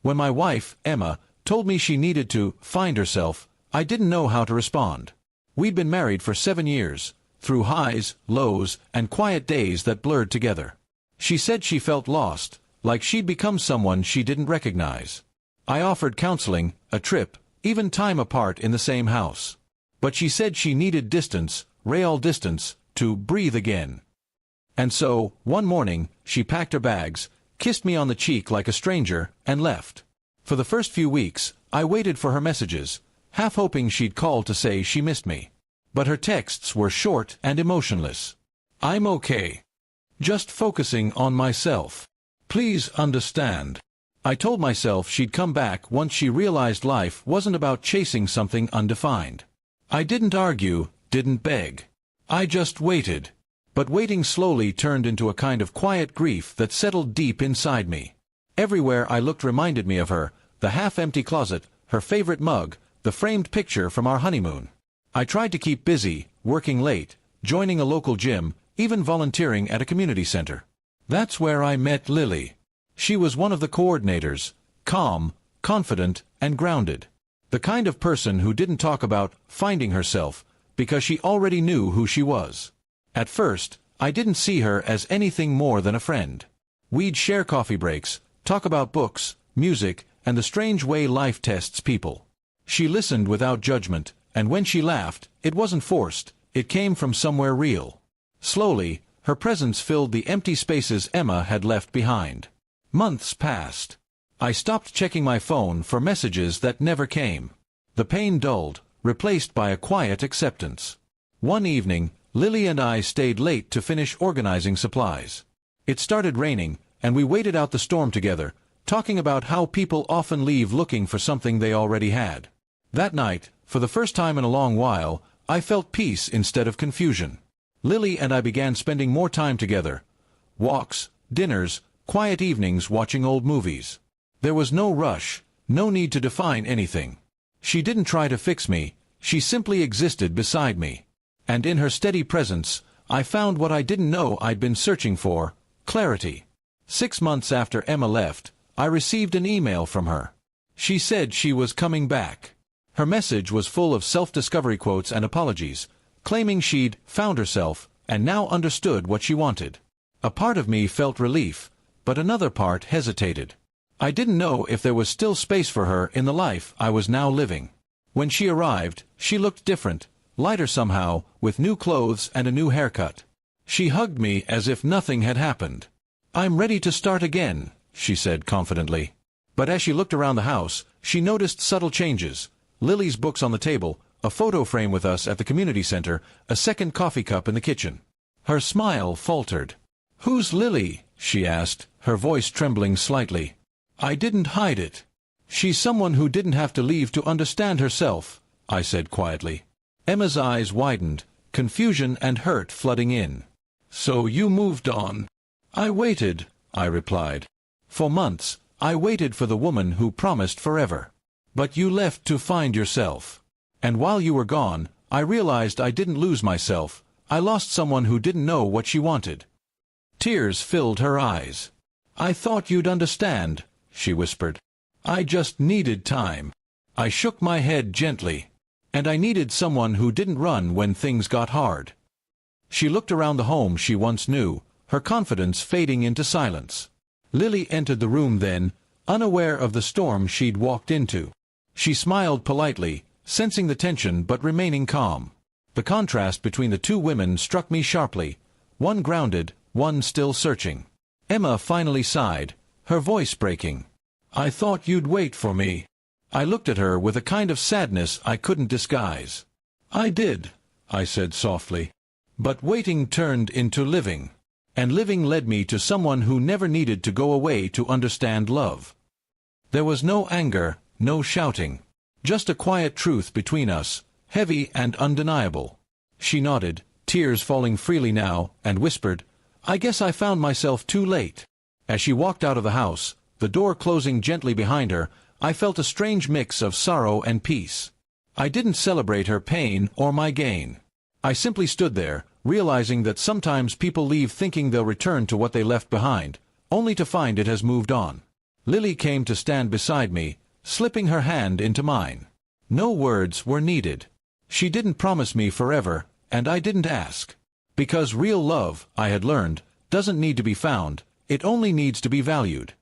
When my wife, Emma, told me she needed to find herself, I didn't know how to respond. We'd been married for 7 years, through highs, lows, and quiet days that blurred together. She said she felt lost, like she'd become someone she didn't recognize. I offered counseling, a trip, even time apart in the same house. But she said she needed distance, real distance, to breathe again. And so, one morning, she packed her bags, kissed me on the cheek like a stranger, and left. For the first few weeks, I waited for her messages, half hoping she'd call to say she missed me. But her texts were short and emotionless. "I'm okay. Just focusing on myself. Please understand." I told myself she'd come back once she realized life wasn't about chasing something undefined. I didn't argue, didn't beg. I just waited. But waiting slowly turned into a kind of quiet grief that settled deep inside me. Everywhere I looked reminded me of her, the half-empty closet, her favorite mug, the framed picture from our honeymoon. I tried to keep busy, working late, joining a local gym, even volunteering at a community center. That's where I met Lily. She was one of the coordinators, calm, confident, and grounded. The kind of person who didn't talk about finding herself, because she already knew who she was. At first, I didn't see her as anything more than a friend. We'd share coffee breaks, talk about books, music, and the strange way life tests people. She listened without judgment, and when she laughed, it wasn't forced, it came from somewhere real. Slowly, her presence filled the empty spaces Emma had left behind. Months passed. I stopped checking my phone for messages that never came. The pain dulled, replaced by a quiet acceptance. One evening, Lily and I stayed late to finish organizing supplies. It started raining, and we waited out the storm together, talking about how people often leave looking for something they already had. That night, for the first time in a long while, I felt peace instead of confusion. Lily and I began spending more time together. Walks, dinners, quiet evenings watching old movies. There was no rush, no need to define anything. She didn't try to fix me, she simply existed beside me. And in her steady presence, I found what I didn't know I'd been searching for: clarity. 6 months after Emma left, I received an email from her. She said she was coming back. Her message was full of self-discovery quotes and apologies, claiming she'd found herself and now understood what she wanted. A part of me felt relief, but another part hesitated. I didn't know if there was still space for her in the life I was now living. When she arrived, she looked different, lighter somehow, with new clothes and a new haircut. She hugged me as if nothing had happened. "I'm ready to start again," she said confidently. But as she looked around the house, she noticed subtle changes: Lily's books on the table, a photo frame with us at the community center, a second coffee cup in the kitchen. Her smile faltered. "Who's Lily?" she asked, her voice trembling slightly. I didn't hide it. "She's someone who didn't have to leave to understand herself," I said quietly. Emma's eyes widened, confusion and hurt flooding in. "So you moved on?" "I waited," I replied. "For months, I waited for the woman who promised forever. But you left to find yourself. And while you were gone, I realized I didn't lose myself, I lost someone who didn't know what she wanted." Tears filled her eyes. "I thought you'd understand," she whispered. "I just needed time." I shook my head gently. And I needed someone who didn't run when things got hard. She looked around the home she once knew, her confidence fading into silence. Lily entered the room then, unaware of the storm she'd walked into. She smiled politely, sensing the tension but remaining calm. The contrast between the two women struck me sharply, one grounded, one still searching. Emma finally sighed, her voice breaking. "I thought you'd wait for me." I looked at her with a kind of sadness I couldn't disguise. "I did," I said softly. "But waiting turned into living. And living led me to someone who never needed to go away to understand love." There was no anger, no shouting. Just a quiet truth between us, heavy and undeniable. She nodded, tears falling freely now, and whispered, "I guess I found myself too late." As she walked out of the house, the door closing gently behind her, I felt a strange mix of sorrow and peace. I didn't celebrate her pain or my gain. I simply stood there, realizing that sometimes people leave thinking they'll return to what they left behind, only to find it has moved on. Lily came to stand beside me, slipping her hand into mine. No words were needed. She didn't promise me forever, and I didn't ask. Because real love, I had learned, doesn't need to be found, it only needs to be valued.